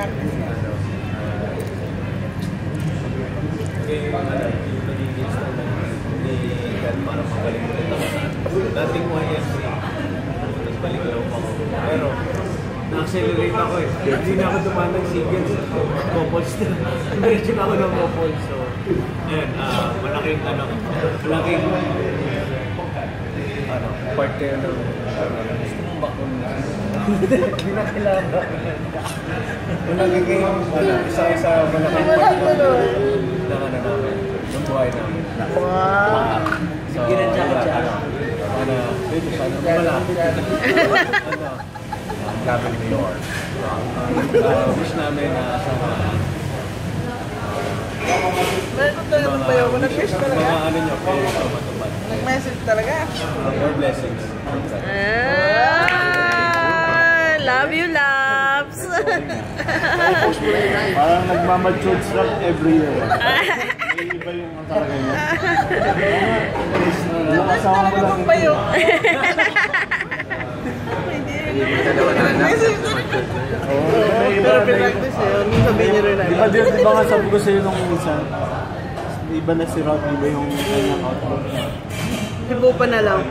practice niya. Para magaling ulit ako. Dating YMC, tapos balik lang ako. Pero, na-accelerate ako eh. Hindi na ako dumaan ng singles. Couples na. Diretso na ako ng couples. So, ayan, malaking part kayo ng gusto mong bakon na. Hindi na kailangan. Malagiging isa-isa malaking part na namin. Yung buhay namin. Wow! So, ginadya-gadya. Dito sana malapit. Gavin New York. Wish namin na asahan. Meron ba yun? Nag-wish talaga? Mga ano nyo, matupad. Nag-message talaga? More blessings. Love you, loves! Parang nagmamature lang every year. May iba yung talaga niya. Yung asawa mo lang ba yun? Pero pinractice eh. Ano sabihin niyo rin? Di ba nga sabi ko sa'yo nung isa? Iba na si Rob, iba yung kanya outfit. Ibo pa na lang.